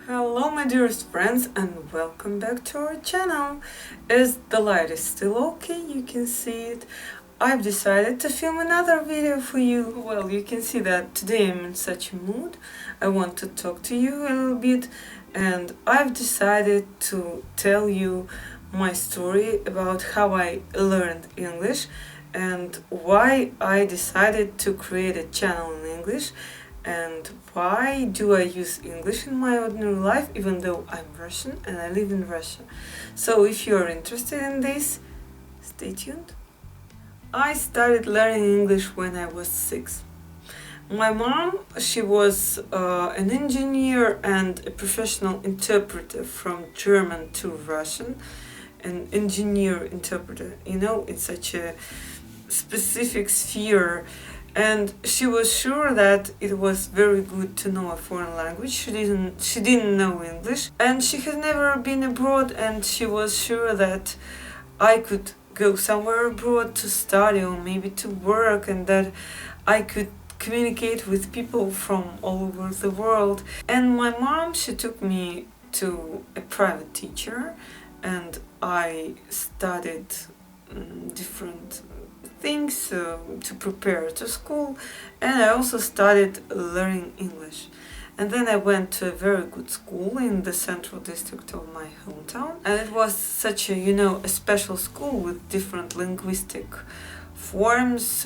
Hello my dearest friends and welcome back to our channel. As the light is still okay, you can see it, I've decided to film another video for you. Well, you can see that today I'm in such a mood. I want to talk to you a little bit and I've decided to tell you my story about how I learned English and why I decided to create a channel in English. And why do I use English in my ordinary life even though I'm Russian and I live in Russia? So if you're interested in this, stay tuned. I started learning English when I was 6. My mom, she was an engineer and a professional interpreter from German to Russian. An engineer interpreter, in such a specific sphere. And she was sure that it was very good to know a foreign language. She didn't know English and she had never been abroad, and she was sure that I could go somewhere abroad to study or maybe to work, and that I could communicate with people from all over the world. And my mom, she took me to a private teacher and I studied different things to prepare to school, and I also started learning English. And then I went to a very good school in the central district of my hometown, and it was such a special school with different linguistic forms.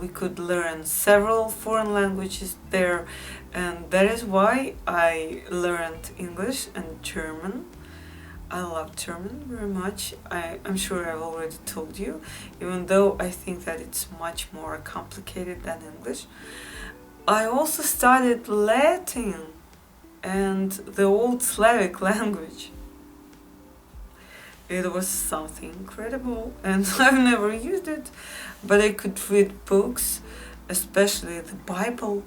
We could learn several foreign languages there, and that is why I learned English and German. I love German very much. I'm sure I've already told you, even though I think that it's much more complicated than English. I also studied Latin and the old Slavic language. It was something incredible and I've never used it, but I could read books, especially the Bible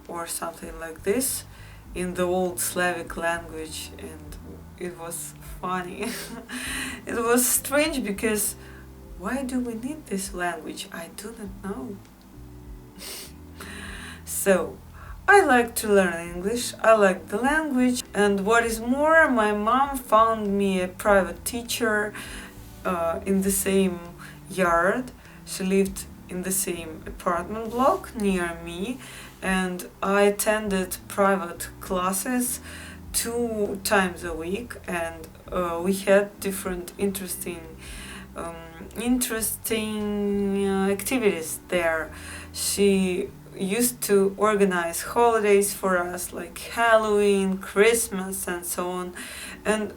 or something like this, in the old Slavic language, and it was funny. It was strange because why do we need this language? I do not know. So I like to learn English, I like the language, and what is more, my mom found me a private teacher in the same yard. She lived in the same apartment block near me, and I attended private classes 2 times a week, and we had different interesting activities there. She used to organize holidays for us like Halloween, Christmas, and so on. And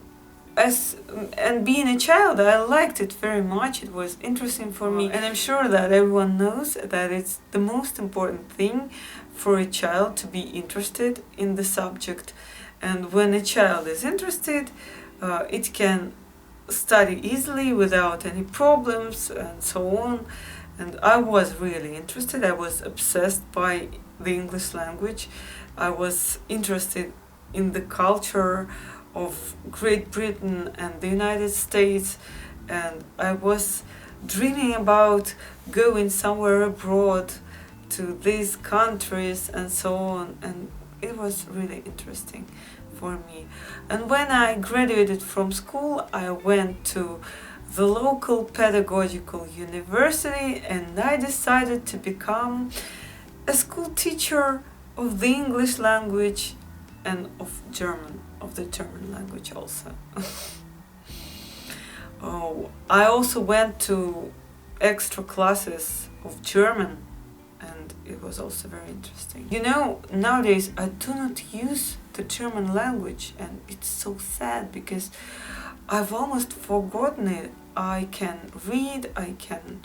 being a child, I liked it very much. It was interesting for me, and I'm sure that everyone knows that it's the most important thing for a child to be interested in the subject. And when a child is interested, it can study easily without any problems and so on. And I was really interested. I was obsessed by the English language. I was interested in the culture of Great Britain and the United States, and I was dreaming about going somewhere abroad to these countries and so on, and it was really interesting for me. And when I graduated from school, I went to the local pedagogical university and I decided to become a school teacher of the English language and of the German language also. I also went to extra classes of German, and it was also very interesting. Nowadays I do not use the German language, and it's so sad because I've almost forgotten it. I can read, I can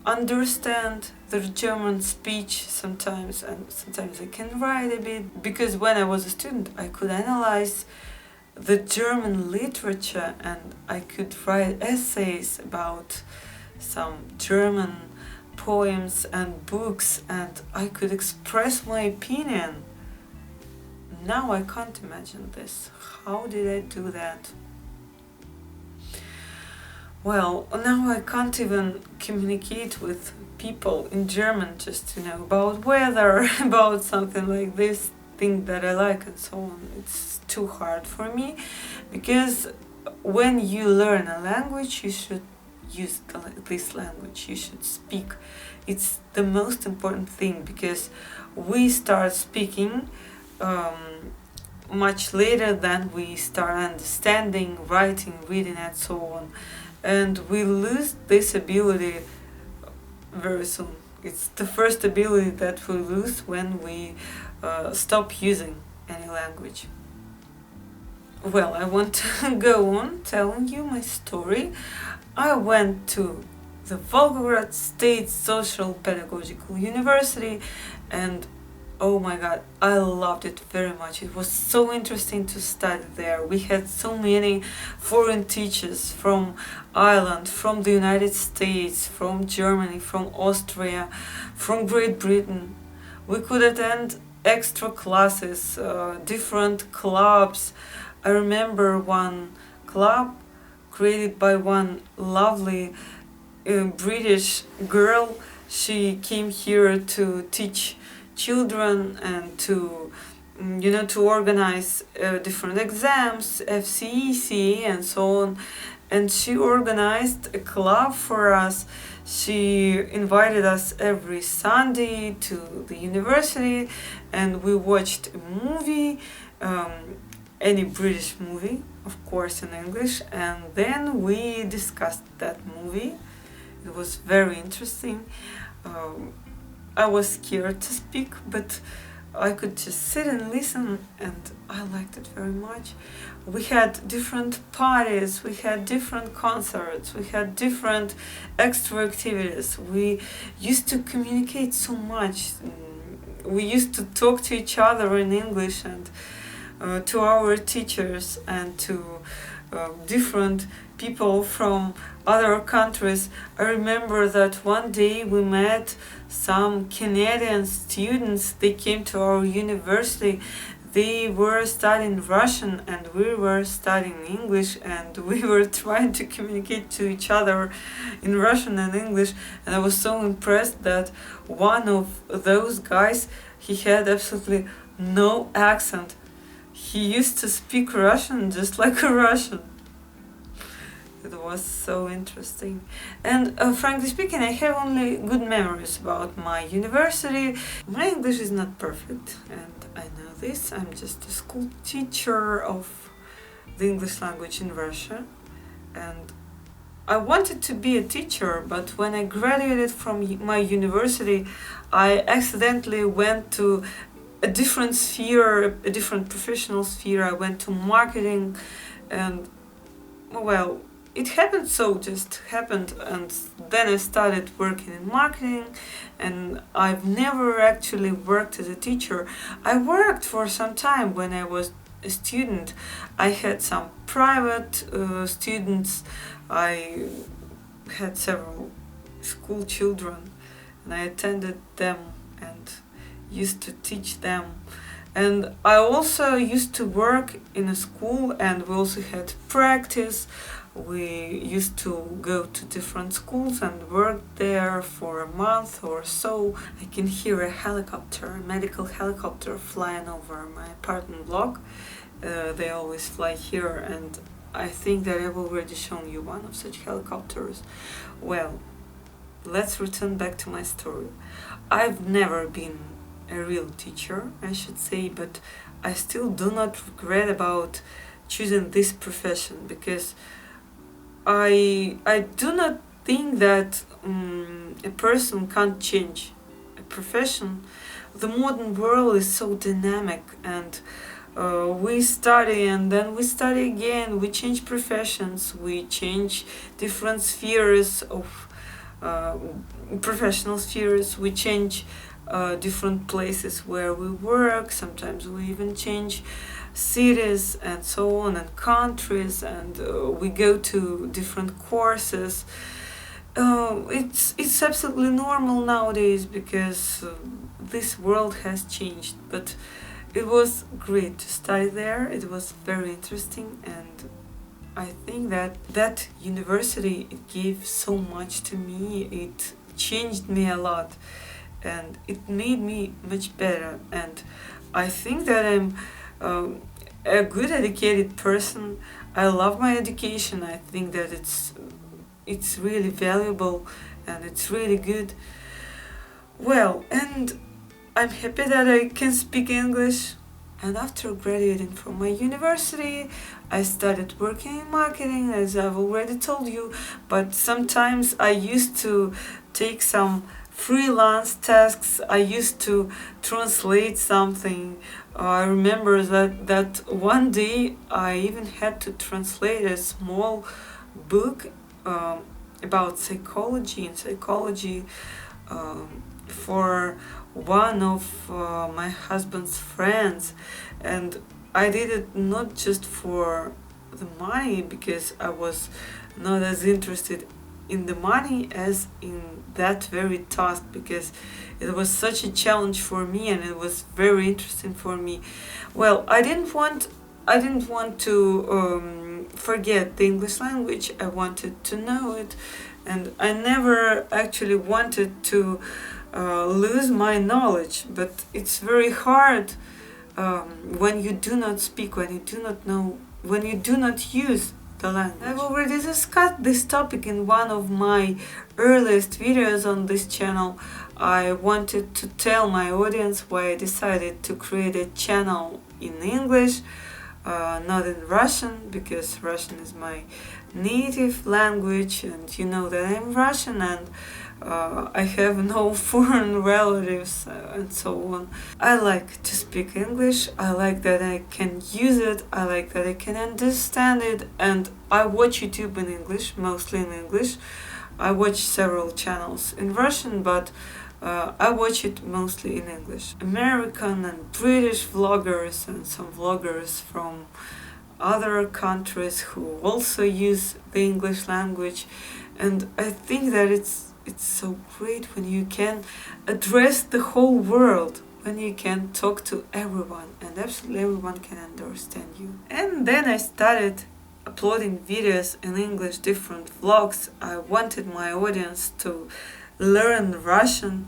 understand the German speech sometimes, and sometimes I can write a bit, because when I was a student I could analyze the German literature and I could write essays about some German poems and books, and I could express my opinion. Now I can't imagine this. How did I do that? Well, now I can't even communicate with people in German just about weather, about something like this. thing that I like and so on. It's too hard for me, because when you learn a language, you should use this language, you should speak. It's the most important thing, because we start speaking much later than we start understanding, writing, reading, and so on. And we lose this ability very soon. It's the first ability that we lose when we stop using any language. Well, I want to go on telling you my story. I went to the Volgograd State Social Pedagogical University, and oh my god, I loved it very much. It was so interesting to study there. We had so many foreign teachers from Ireland, from the United States, from Germany, from Austria, from Great Britain. We could attend extra classes, different clubs. I remember one club created by one lovely British girl. She came here to teach children and to organize different exams, FCE, CE, and so on. And she organized a club for us. She invited us every Sunday to the university, and we watched a movie, any British movie, of course, in English, and then we discussed that movie. It was very interesting. I was scared to speak, but I could just sit and listen, and I liked it very much. We had different parties, we had different concerts, we had different extra activities. We used to communicate so much. We used to talk to each other in English, and to our teachers, and to different people from other countries. I remember that one day we met some Canadian students. They came to our university. They were studying Russian and we were studying English, and we were trying to communicate to each other in Russian and English. And I was so impressed that one of those guys, he had absolutely no accent. He used to speak Russian just like a Russian. It was so interesting. And frankly speaking, I have only good memories about my university. My English is not perfect, and I know this. I'm just a school teacher of the English language in Russia. And I wanted to be a teacher, but when I graduated from my university, I accidentally went to a different sphere, a different professional sphere. I went to marketing, and well, it happened, so just happened, and then I started working in marketing, and I've never actually worked as a teacher. I worked for some time when I was a student. I had some private students. I had several school children, and I attended them and used to teach them. And I also used to work in a school, and we also had practice. We used to go to different schools and work there for a month or so. I can hear a helicopter, a medical helicopter, flying over my apartment block. They always fly here, and I think that I've already shown you one of such helicopters. Well, let's return back to my story. I've never been a real teacher, I should say, but I still do not regret about choosing this profession, because I do not think that a person can't change a profession. The modern world is so dynamic, and we study and then we study again. We change professions, we change different spheres of professional spheres, we change different places where we work. Sometimes we even change cities and so on, and countries, and we go to different courses. It's absolutely normal nowadays, because this world has changed. But it was great to study there. It was very interesting, and I think that university, it gave so much to me. It changed me a lot, and it made me much better. And I think that I'm a good educated person. I love my education. I think that it's really valuable and it's really good. Well, and I'm happy that I can speak English. And after graduating from my university, I started working in marketing, as I've already told you. But sometimes I used to take some freelance tasks. I used to translate something. I remember that one day I even had to translate a small book about psychology and psychology for one of my husband's friends, and I did it not just for the money, because I was not as interested in the money as in that very task, because it was such a challenge for me and it was very interesting for me. Well, I didn't want to forget the English language. I wanted to know it, and I never actually wanted to lose my knowledge. But it's very hard when you do not speak, when you do not know, when you do not use the language. I've already discussed this topic in one of my earliest videos on this channel. I wanted to tell my audience why I decided to create a channel in English, not in Russian, because Russian is my native language, and you know that I'm Russian, and I have no foreign relatives and so on. I like to speak English, I like that I can use it, I like that I can understand it, and I watch YouTube in English, mostly in English. I watch several channels in Russian, but I watch it mostly in English. American and British vloggers and some vloggers from other countries who also use the English language, and I think that it's so great when you can address the whole world, when you can talk to everyone and absolutely everyone can understand you. And then I started uploading videos in English, different vlogs. I wanted my audience to learn Russian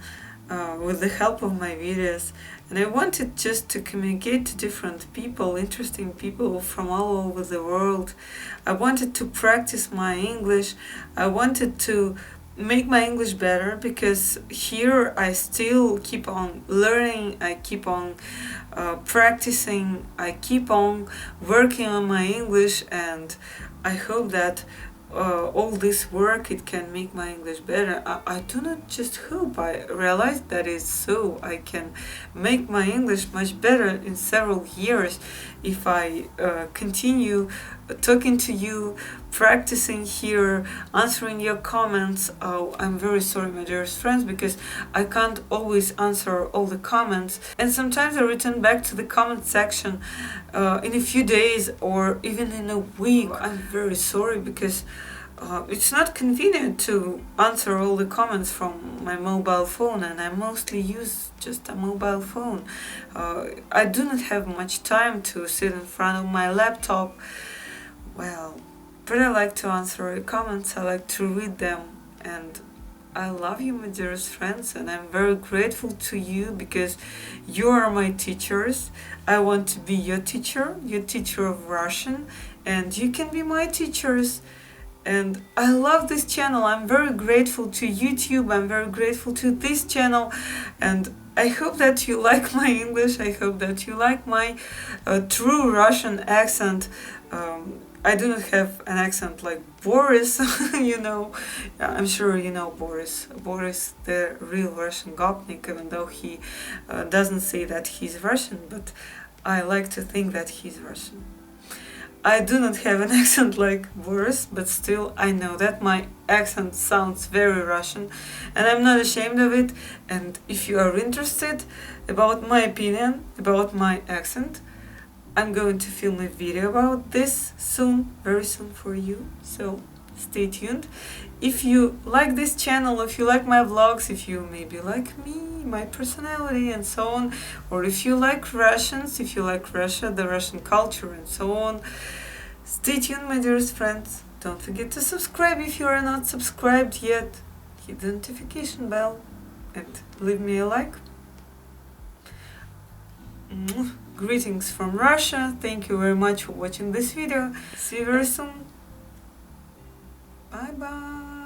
with the help of my videos, and I wanted just to communicate to different people, interesting people from all over the world. I wanted to practice my English. I wanted to make my English better, because here I still keep on learning, I keep on practicing, I keep on working on my English, and I hope that all this work, it can make my English better. I do not just hope, I realize that is so. I can make my English much better in several years if I continue talking to you, practicing here, answering your comments. Oh, I'm very sorry, my dearest friends, because I can't always answer all the comments, and sometimes I return back to the comment section in a few days or even in a week. I'm very sorry, because it's not convenient to answer all the comments from my mobile phone, and I mostly use just a mobile phone. I do not have much time to sit in front of my laptop. Well, but I like to answer your comments, I like to read them, and I love you, my dearest friends, and I'm very grateful to you, because you are my teachers. I want to be your teacher of Russian, and you can be my teachers. And I love this channel. I'm very grateful to YouTube. I'm very grateful to this channel. And I hope that you like my English. I hope that you like my true Russian accent. I do not have an accent like Boris, you know. I'm sure you know Boris. Boris, the real Russian gopnik, even though he doesn't say that he's Russian, but I like to think that he's Russian. I do not have an accent like Boris, but still I know that my accent sounds very Russian, and I'm not ashamed of it. And if you are interested about my opinion about my accent, I'm going to film a video about this soon, very soon for you, so stay tuned. If you like this channel, if you like my vlogs, if you maybe like me, my personality and so on, or if you like Russians, if you like Russia, the Russian culture and so on, stay tuned, my dearest friends. Don't forget to subscribe if you are not subscribed yet. Hit the notification bell and leave me a like. Greetings from Russia. Thank you very much for watching this video. See you very soon. Bye bye.